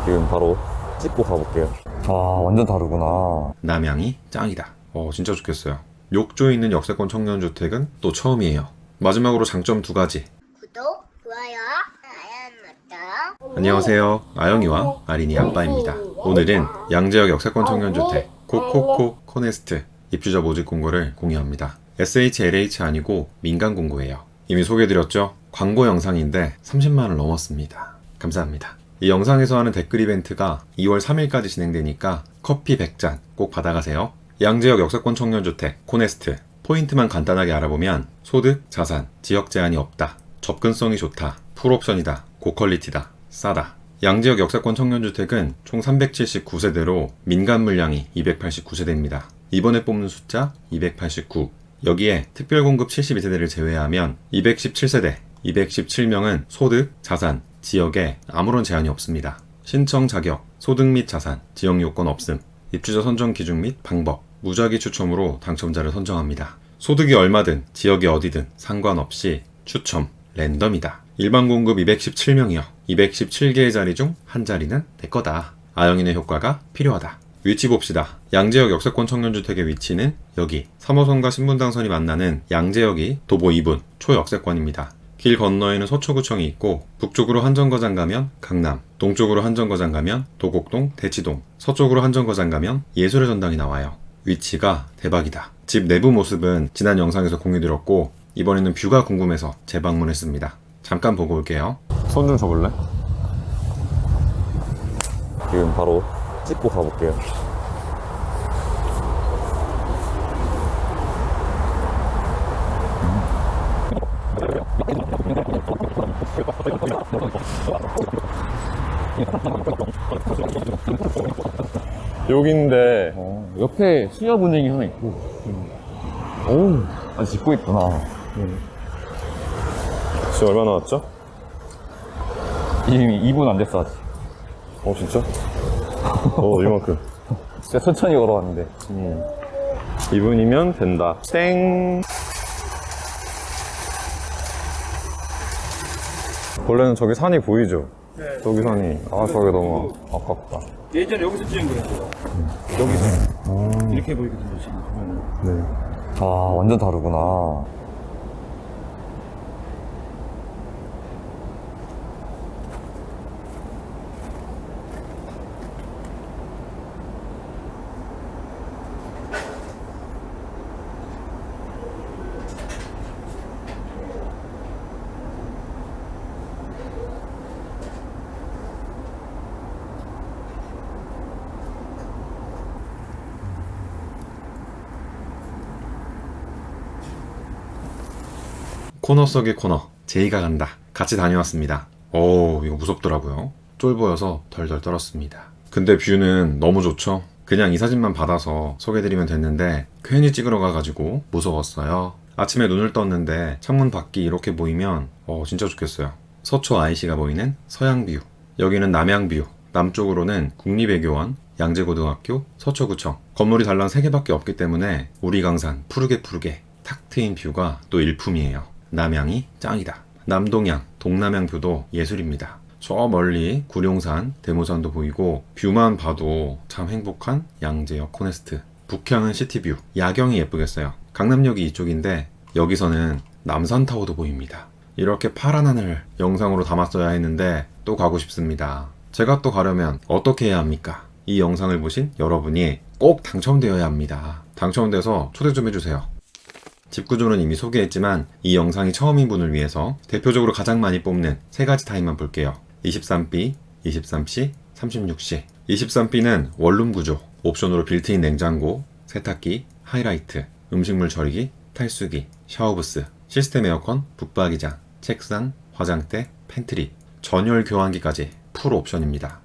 지금 바로 찍고 가볼게요. 아, 완전 다르구나. 남양이 짱이다. 진짜 좋겠어요. 욕조에 있는 역세권 청년주택은 또 처음이에요. 마지막으로 장점 2가지. 구독, 좋아요, 알람 맞다. 안녕하세요. 아영이와 아린이 아빠입니다. 오늘은 양재역 역세권 청년주택 코코코 코네스트 입주자 모집 공고를 공유합니다. SHLH 아니고 민간 공고예요. 이미 소개해드렸죠? 광고 영상인데 30만원을 넘었습니다. 감사합니다. 이 영상에서 하는 댓글 이벤트가 2월 3일까지 진행되니까 커피 100잔 꼭 받아가세요. 양재역 역세권 청년주택 코네스트 포인트만 간단하게 알아보면 소득, 자산, 지역 제한이 없다, 접근성이 좋다, 풀옵션이다, 고퀄리티다, 싸다. 양재역 역세권 청년주택은 총 379세대로 민간 물량이 289세대입니다. 이번에 뽑는 숫자 289. 여기에 특별공급 72세대를 제외하면 217세대, 217명은 소득, 자산, 지역에 아무런 제한이 없습니다. 신청 자격, 소득 및 자산, 지역 요건 없음, 입주자 선정 기준 및 방법, 무작위 추첨으로 당첨자를 선정합니다. 소득이 얼마든 지역이 어디든 상관없이 추첨, 랜덤이다. 일반 공급 217명이요. 217개의 자리 중 한 자리는 내 거다. 아영인의 효과가 필요하다. 위치 봅시다. 양재역 역세권 청년주택의 위치는 여기 3호선과 신분당선이 만나는 양재역이 도보 2분 초역세권입니다. 길 건너에는 서초구청이 있고 북쪽으로 한정거장 가면 강남, 동쪽으로 한정거장 가면 도곡동, 대치동, 서쪽으로 한정거장 가면 예술의 전당이 나와요. 위치가 대박이다. 집 내부 모습은 지난 영상에서 공유드렸고 이번에는 뷰가 궁금해서 재방문했습니다. 잠깐 보고 올게요. 손 좀 줘볼래? 지금 바로 찍고 가볼게요. 여긴데 옆에 수녀 분위기 하나 있고. 오, 아직 짓고 있구나. 지금 얼마 나왔죠? 이미 2분 안 됐어 아직. 진짜? 이만큼. 진짜 천천히 걸어왔는데. 2분이면 된다. 땡! 원래는 저기 산이 보이죠? 네. 저기 산이. 저게 너무 아깝다. 예전에 여기서 찍은 거였어요. 여기서. 이렇게 보이거든요, 지금 보면은. 네. 아, 완전 다르구나. 코너 속의 코너, 제이가 간다. 같이 다녀왔습니다. 이거 무섭더라고요. 쫄보여서 덜덜 떨었습니다. 근데 뷰는 너무 좋죠? 그냥 이 사진만 받아서 소개해드리면 됐는데 괜히 찍으러 가가지고 무서웠어요. 아침에 눈을 떴는데 창문 밖이 이렇게 보이면 진짜 좋겠어요. 서초 IC가 보이는 서양뷰, 여기는 남양뷰, 남쪽으로는 국립외교원, 양재고등학교, 서초구청. 건물이 달랑 3개밖에 없기 때문에 우리강산 푸르게 탁 트인 뷰가 또 일품이에요. 남양이 짱이다. 남동양, 동남양 뷰도 예술입니다. 저 멀리 구룡산, 대모산도 보이고 뷰만 봐도 참 행복한 양재역 코네스트. 북향은 시티뷰, 야경이 예쁘겠어요. 강남역이 이쪽인데 여기서는 남산타워도 보입니다. 이렇게 파란 하늘 영상으로 담았어야 했는데 또 가고 싶습니다. 제가 또 가려면 어떻게 해야 합니까? 이 영상을 보신 여러분이 꼭 당첨되어야 합니다. 당첨돼서 초대 좀 해주세요. 집 구조는 이미 소개했지만 이 영상이 처음인 분을 위해서 대표적으로 가장 많이 뽑는 3가지 타입만 볼게요. 23B, 23C, 36C. 23B는 원룸 구조, 옵션으로 빌트인 냉장고, 세탁기, 하이라이트, 음식물 처리기, 탈수기, 샤워부스, 시스템 에어컨, 붙박이장, 책상, 화장대, 팬트리, 전열 교환기까지 풀 옵션입니다.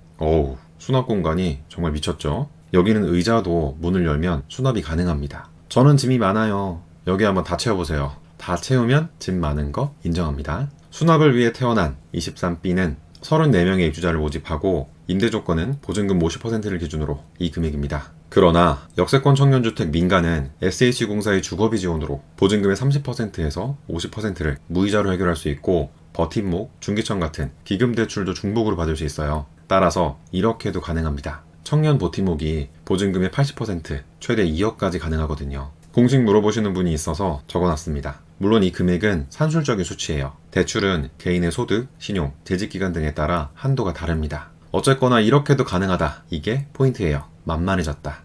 수납 공간이 정말 미쳤죠? 여기는 의자도 문을 열면 수납이 가능합니다. 저는 짐이 많아요. 여기 한번 다 채워보세요. 다 채우면 짐 많은 거 인정합니다. 수납을 위해 태어난 23B는 34명의 입주자를 모집하고 임대 조건은 보증금 50%를 기준으로 이 금액입니다. 그러나 역세권 청년주택 민간은 SH공사의 주거비 지원으로 보증금의 30%에서 50%를 무이자로 해결할 수 있고 버팀목, 중기청 같은 기금 대출도 중복으로 받을 수 있어요. 따라서 이렇게도 가능합니다. 청년 버팀목이 보증금의 80%, 최대 2억까지 가능하거든요. 공식 물어보시는 분이 있어서 적어놨습니다. 물론 이 금액은 산술적인 수치예요. 대출은 개인의 소득, 신용, 재직기간 등에 따라 한도가 다릅니다. 어쨌거나 이렇게도 가능하다. 이게 포인트예요. 만만해졌다.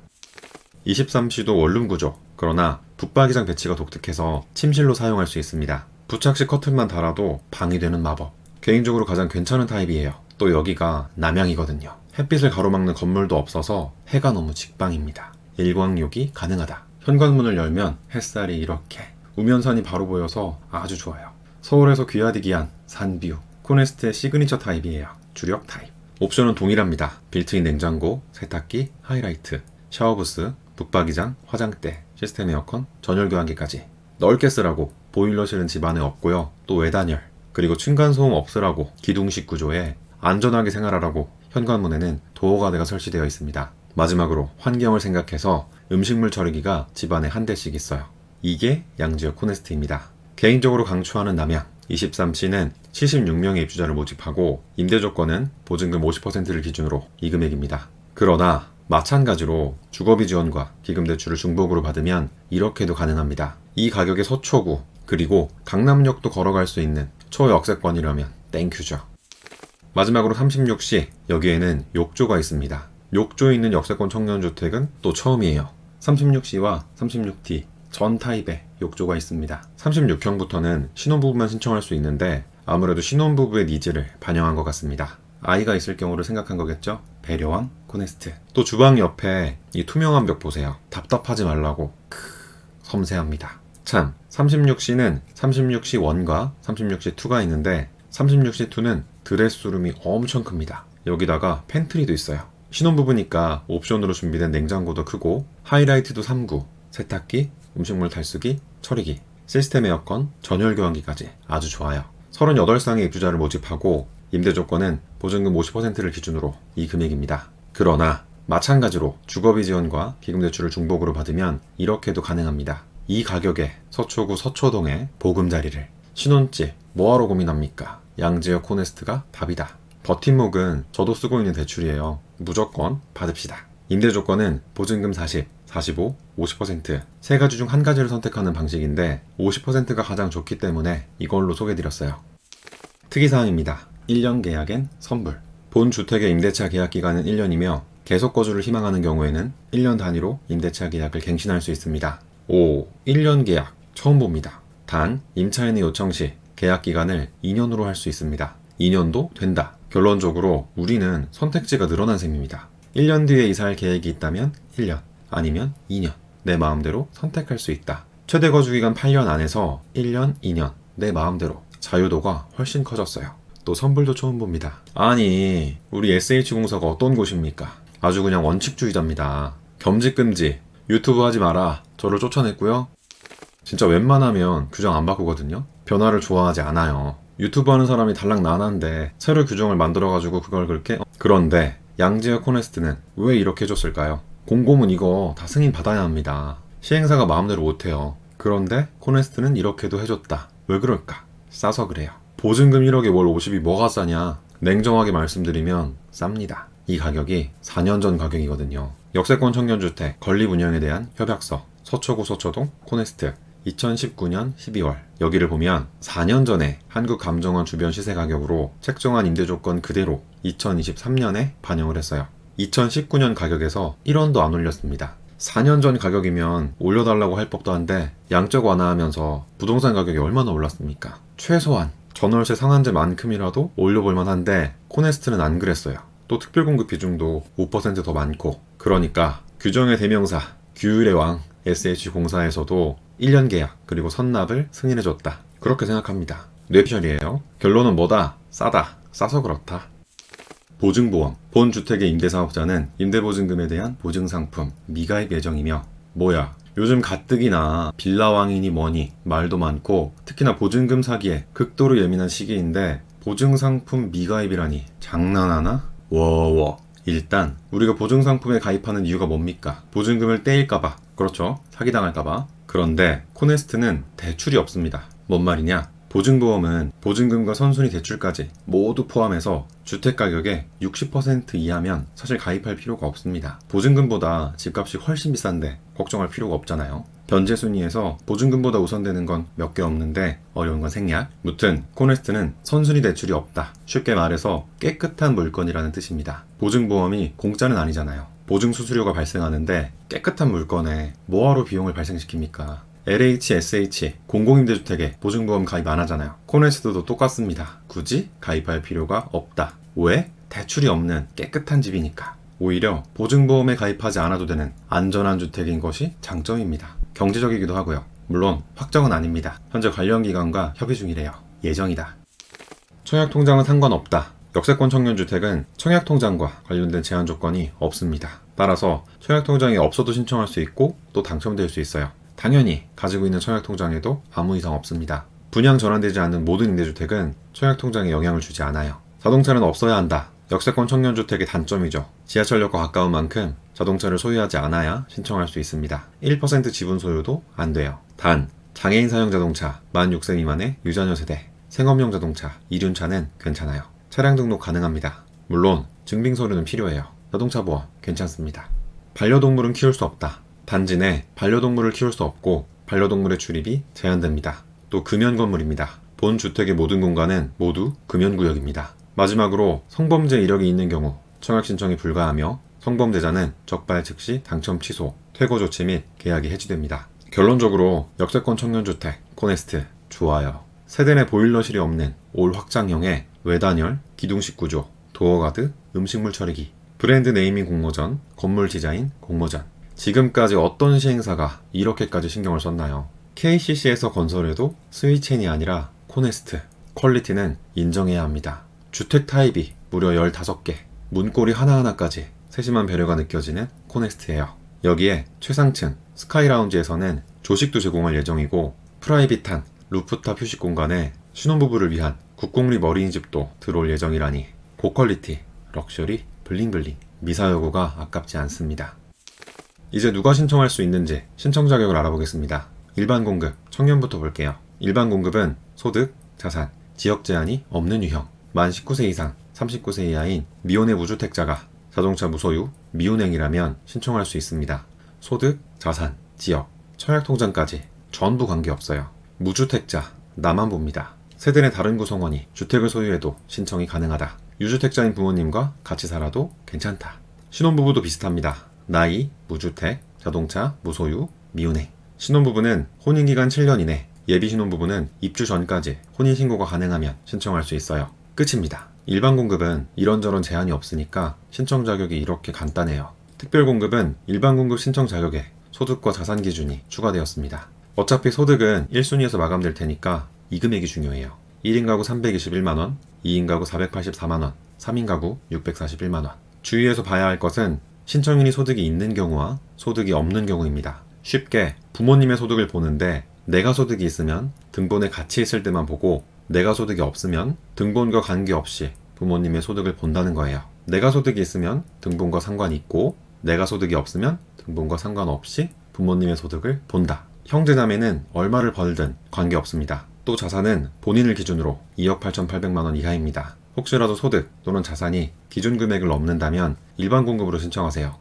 23C도 원룸 구조. 그러나 붙박이장 배치가 독특해서 침실로 사용할 수 있습니다. 부착식 커튼만 달아도 방이 되는 마법. 개인적으로 가장 괜찮은 타입이에요. 또 여기가 남향이거든요. 햇빛을 가로막는 건물도 없어서 해가 너무 직방입니다. 일광욕이 가능하다. 현관문을 열면 햇살이 이렇게 우면산이 바로 보여서 아주 좋아요. 서울에서 귀하디기한 산뷰. 코네스트의 시그니처 타입이에요. 주력 타입. 옵션은 동일합니다. 빌트인 냉장고, 세탁기, 하이라이트, 샤워부스, 붙박이장, 화장대, 시스템 에어컨, 전열 교환기까지 넓게 쓰라고 보일러실은 집 안에 없고요. 또 외단열, 그리고 층간소음 없으라고 기둥식 구조에 안전하게 생활하라고 현관문에는 도어가드가 설치되어 있습니다. 마지막으로 환경을 생각해서 음식물 처리기가 집안에 한 대씩 있어요. 이게 양지역 코네스트입니다. 개인적으로 강추하는 남향 23C는 76명의 입주자를 모집하고 임대 조건은 보증금 50%를 기준으로 이 금액입니다. 그러나 마찬가지로 주거비 지원과 기금 대출을 중복으로 받으면 이렇게도 가능합니다. 이 가격의 서초구 그리고 강남역도 걸어갈 수 있는 초역세권이라면 땡큐죠. 마지막으로 36C, 여기에는 욕조가 있습니다. 욕조 있는 역세권 청년주택은 또 처음이에요. 36C와 36D 전 타입의 욕조가 있습니다. 36형부터는 신혼부부만 신청할 수 있는데 아무래도 신혼부부의 니즈를 반영한 것 같습니다. 아이가 있을 경우를 생각한 거겠죠? 배려왕 코네스트. 또 주방 옆에 이 투명한 벽 보세요. 답답하지 말라고. 섬세합니다. 참, 36C는 36C1과 36C2가 있는데 36C2는 드레스룸이 엄청 큽니다. 여기다가 팬트리도 있어요. 신혼부부니까 옵션으로 준비된 냉장고도 크고 하이라이트도 3구, 세탁기, 음식물 탈수기, 처리기, 시스템 에어컨, 전열 교환기까지 아주 좋아요. 38쌍의 입주자를 모집하고 임대 조건은 보증금 50%를 기준으로 이 금액입니다. 그러나 마찬가지로 주거비 지원과 기금 대출을 중복으로 받으면 이렇게도 가능합니다. 이 가격에 서초구 서초동에 보금자리를 신혼집 뭐하러 고민합니까? 양지역 코네스트가 답이다. 버팀목은 저도 쓰고 있는 대출이에요. 무조건 받읍시다. 임대 조건은 보증금 40, 45, 50% 세 가지 중 한 가지를 선택하는 방식인데 50%가 가장 좋기 때문에 이걸로 소개드렸어요. 특이사항입니다. 1년 계약엔 선불. 본 주택의 임대차 계약 기간은 1년이며 계속 거주를 희망하는 경우에는 1년 단위로 임대차 계약을 갱신할 수 있습니다. 1년 계약 처음 봅니다. 단 임차인의 요청 시 계약 기간을 2년으로 할 수 있습니다. 2년도 된다. 결론적으로 우리는 선택지가 늘어난 셈입니다. 1년 뒤에 이사할 계획이 있다면 1년, 아니면 2년. 내 마음대로 선택할 수 있다. 최대 거주기간 8년 안에서 1년, 2년. 내 마음대로. 자유도가 훨씬 커졌어요. 또 선불도 처음 봅니다. 아니, 우리 SH공사가 어떤 곳입니까? 아주 그냥 원칙주의자입니다. 겸직금지, 유튜브 하지 마라. 저를 쫓아냈고요. 진짜 웬만하면 규정 안 바꾸거든요. 변화를 좋아하지 않아요. 유튜브 하는 사람이 달랑 나난데 새로 규정을 만들어가지고 그걸 그렇게 그런데 양지역 코네스트는 왜 이렇게 해줬을까요? 공고문 이거 다 승인 받아야 합니다. 시행사가 마음대로 못해요. 그런데 코네스트는 이렇게도 해줬다. 왜 그럴까? 싸서 그래요. 보증금 1억에 월 50이 뭐가 싸냐? 냉정하게 말씀드리면 쌉니다. 이 가격이 4년 전 가격이거든요. 역세권 청년주택 건립 운영에 대한 협약서 서초구 서초동 코네스트 2019년 12월 여기를 보면 4년 전에 한국감정원 주변 시세 가격으로 책정한 임대조건 그대로 2023년에 반영을 했어요. 2019년 가격에서 1원도 안 올렸습니다. 4년 전 가격이면 올려달라고 할 법도 한데 양적 완화하면서 부동산 가격이 얼마나 올랐습니까? 최소한 전월세 상한제만큼이라도 올려볼만 한데 코네스트는 안 그랬어요. 또 특별공급 비중도 5% 더 많고 그러니까 규정의 대명사 규율의 왕 SH공사에서도 1년 계약 그리고 선납을 승인해줬다. 그렇게 생각합니다. 뇌피셜이에요. 결론은 뭐다? 싸다. 싸서 그렇다. 보증보험. 본 주택의 임대사업자는 임대보증금에 대한 보증상품 미가입 예정이며 뭐야 요즘 가뜩이나 빌라왕이니 뭐니 말도 많고 특히나 보증금 사기에 극도로 예민한 시기인데 보증상품 미가입이라니 장난하나? 워워. 일단 우리가 보증상품에 가입하는 이유가 뭡니까? 보증금을 떼일까봐. 그렇죠. 사기당할까봐. 그런데 코네스트는 대출이 없습니다. 뭔 말이냐? 보증보험은 보증금과 선순위 대출까지 모두 포함해서 주택가격의 60% 이하면 사실 가입할 필요가 없습니다. 보증금보다 집값이 훨씬 비싼데 걱정할 필요가 없잖아요. 변제 순위에서 보증금보다 우선되는 건 몇 개 없는데 어려운 건 생략. 무튼 코네스트는 선순위 대출이 없다. 쉽게 말해서 깨끗한 물건이라는 뜻입니다. 보증보험이 공짜는 아니잖아요. 보증 수수료가 발생하는데 깨끗한 물건에 뭐하러 비용을 발생시킵니까? LH, SH, 공공임대주택에 보증보험 가입 안 하잖아요. 코네스트도 똑같습니다. 굳이 가입할 필요가 없다. 왜? 대출이 없는 깨끗한 집이니까. 오히려 보증보험에 가입하지 않아도 되는 안전한 주택인 것이 장점입니다. 경제적이기도 하고요. 물론 확정은 아닙니다. 현재 관련 기관과 협의 중이래요. 예정이다. 청약통장은 상관없다. 역세권 청년주택은 청약통장과 관련된 제한 조건이 없습니다. 따라서 청약통장이 없어도 신청할 수 있고 또 당첨될 수 있어요. 당연히 가지고 있는 청약통장에도 아무 이상 없습니다. 분양 전환되지 않는 모든 임대주택은 청약통장에 영향을 주지 않아요. 자동차는 없어야 한다. 역세권 청년주택의 단점이죠. 지하철역과 가까운 만큼 자동차를 소유하지 않아야 신청할 수 있습니다. 1% 지분 소유도 안 돼요. 단, 장애인 사용 자동차, 만 6세 미만의 유자녀 세대, 생업용 자동차, 이륜차는 괜찮아요. 차량 등록 가능합니다. 물론 증빙 서류는 필요해요. 자동차 보험 괜찮습니다. 반려동물은 키울 수 없다. 단지 내 반려동물을 키울 수 없고 반려동물의 출입이 제한됩니다. 또 금연 건물입니다. 본 주택의 모든 공간은 모두 금연구역입니다. 마지막으로 성범죄 이력이 있는 경우 청약 신청이 불가하며 성범죄자는 적발 즉시 당첨 취소, 퇴거 조치 및 계약이 해지됩니다. 결론적으로 역세권 청년주택 코네스트 좋아요. 세대 내 보일러실이 없는 올 확장형의 외단열, 기둥식 구조, 도어가드, 음식물 처리기, 브랜드 네이밍 공모전, 건물 디자인 공모전. 지금까지 어떤 시행사가 이렇게까지 신경을 썼나요? KCC에서 건설해도 스위첸이 아니라 코네스트. 퀄리티는 인정해야 합니다. 주택 타입이 무려 15개, 문고리 하나하나까지 세심한 배려가 느껴지는 코네스트예요. 여기에 최상층 스카이라운지에서는 조식도 제공할 예정이고 프라이빗한 루프탑 휴식 공간에 신혼부부를 위한 국공립 어린이집도 들어올 예정이라니 고퀄리티, 럭셔리, 블링블링, 미사여구가 아깝지 않습니다. 이제 누가 신청할 수 있는지 신청 자격을 알아보겠습니다. 일반 공급, 청년부터 볼게요. 일반 공급은 소득, 자산, 지역 제한이 없는 유형, 만 19세 이상, 39세 이하인 미혼의 무주택자가 자동차 무소유, 미운행이라면 신청할 수 있습니다. 소득, 자산, 지역, 청약통장까지 전부 관계없어요. 무주택자, 나만 봅니다. 세대 내 다른 구성원이 주택을 소유해도 신청이 가능하다. 유주택자인 부모님과 같이 살아도 괜찮다. 신혼부부도 비슷합니다. 나이, 무주택, 자동차, 무소유, 미운행. 신혼부부는 혼인기간 7년 이내, 예비신혼부부는 입주 전까지 혼인신고가 가능하면 신청할 수 있어요. 끝입니다. 일반 공급은 이런저런 제한이 없으니까 신청 자격이 이렇게 간단해요. 특별 공급은 일반 공급 신청 자격에 소득과 자산 기준이 추가되었습니다. 어차피 소득은 1순위에서 마감될 테니까 이 금액이 중요해요. 1인 가구 321만원, 2인 가구 484만원, 3인 가구 641만원. 주의해서 봐야 할 것은 신청인이 소득이 있는 경우와 소득이 없는 경우입니다. 쉽게 부모님의 소득을 보는데 내가 소득이 있으면 등본에 같이 있을 때만 보고 내가 소득이 없으면 등본과 관계없이 부모님의 소득을 본다는 거예요. 내가 소득이 있으면 등본과 상관이 있고 내가 소득이 없으면 등본과 상관없이 부모님의 소득을 본다. 형제자매는 얼마를 벌든 관계없습니다. 또 자산은 본인을 기준으로 2억 8,800만원 이하입니다. 혹시라도 소득 또는 자산이 기준 금액을 넘는다면 일반 공급으로 신청하세요.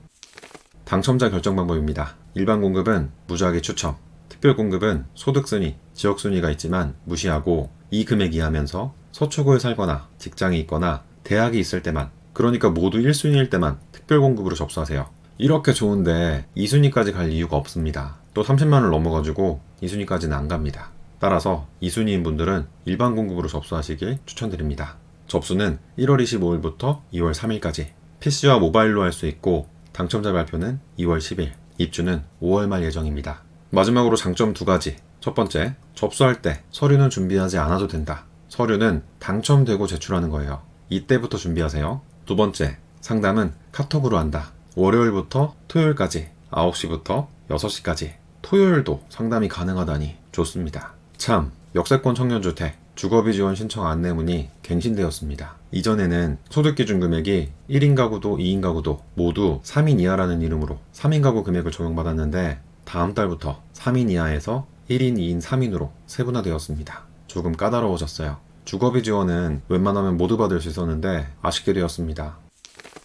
당첨자 결정 방법입니다. 일반 공급은 무작위 추첨, 특별 공급은 소득 순위, 지역 순위가 있지만 무시하고 이 금액 이하면서 서초구에 살거나 직장에 있거나 대학이 있을 때만, 그러니까 모두 1순위일 때만 특별 공급으로 접수하세요. 이렇게 좋은데 2순위까지 갈 이유가 없습니다. 또 30만원을 넘어가지고 2순위까지는 안 갑니다. 따라서 2순위인 분들은 일반 공급으로 접수하시길 추천드립니다. 접수는 1월 25일부터 2월 3일까지, PC와 모바일로 할 수 있고 당첨자 발표는 2월 10일, 입주는 5월 말 예정입니다. 마지막으로 장점 2가지. 첫 번째, 접수할 때 서류는 준비하지 않아도 된다. 서류는 당첨되고 제출하는 거예요. 이때부터 준비하세요. 두 번째, 상담은 카톡으로 한다. 월요일부터 토요일까지 9시부터 6시까지. 토요일도 상담이 가능하다니 좋습니다. 참, 역세권 청년주택 주거비 지원 신청 안내문이 갱신되었습니다. 이전에는 소득기준 금액이 1인 가구도 2인 가구도 모두 3인 이하라는 이름으로 3인 가구 금액을 적용받았는데 다음 달부터 3인 이하에서 1인, 2인, 3인으로 세분화되었습니다. 조금 까다로워졌어요. 주거비 지원은 웬만하면 모두 받을 수 있었는데 아쉽게 되었습니다.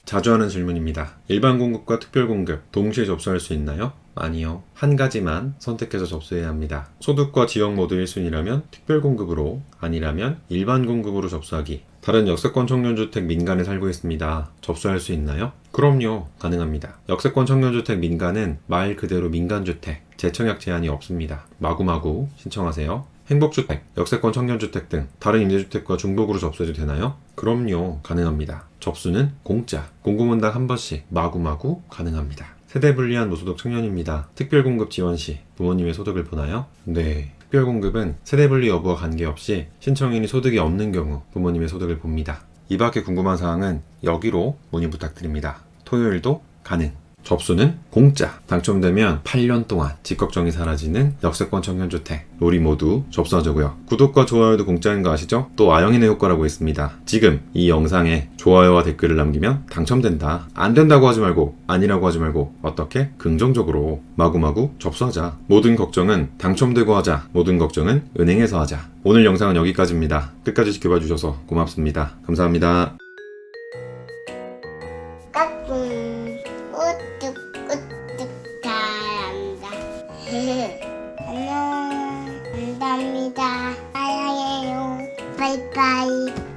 자주 하는 질문입니다. 일반 공급과 특별 공급 동시에 접수할 수 있나요? 아니요. 한 가지만 선택해서 접수해야 합니다. 소득과 지역 모두 1순위라면 특별 공급으로, 아니라면 일반 공급으로 접수하기. 다른 역세권 청년주택 민간에 살고 있습니다. 접수할 수 있나요? 그럼요. 가능합니다. 역세권 청년주택 민간은 말 그대로 민간주택, 재청약 제한이 없습니다. 마구마구 신청하세요. 행복주택, 역세권 청년주택 등 다른 임대주택과 중복으로 접수해도 되나요? 그럼요. 가능합니다. 접수는 공짜, 공고문당 한 번씩 마구마구 가능합니다. 세대분리한 무소득 청년입니다. 특별공급 지원 시 부모님의 소득을 보나요? 네. 특별공급은 세대분리 여부와 관계없이 신청인이 소득이 없는 경우 부모님의 소득을 봅니다. 이 밖에 궁금한 사항은 여기로 문의 부탁드립니다. 토요일도 가능. 접수는 공짜. 당첨되면 8년 동안 집걱정이 사라지는 역세권 청년주택. 우리 모두 접수하자고요. 구독과 좋아요도 공짜인 거 아시죠? 또 아영이네 효과라고 있습니다. 지금 이 영상에 좋아요와 댓글을 남기면 당첨된다. 안 된다고 하지 말고, 아니라고 하지 말고, 어떻게? 긍정적으로 마구마구 접수하자. 모든 걱정은 당첨되고 하자. 모든 걱정은 은행에서 하자. 오늘 영상은 여기까지입니다. 끝까지 지켜봐 주셔서 고맙습니다. 감사합니다. 까꿍 우뚝 우뚝 잘한다. 안녕. 감사합니다. 사랑해요. 바이바이.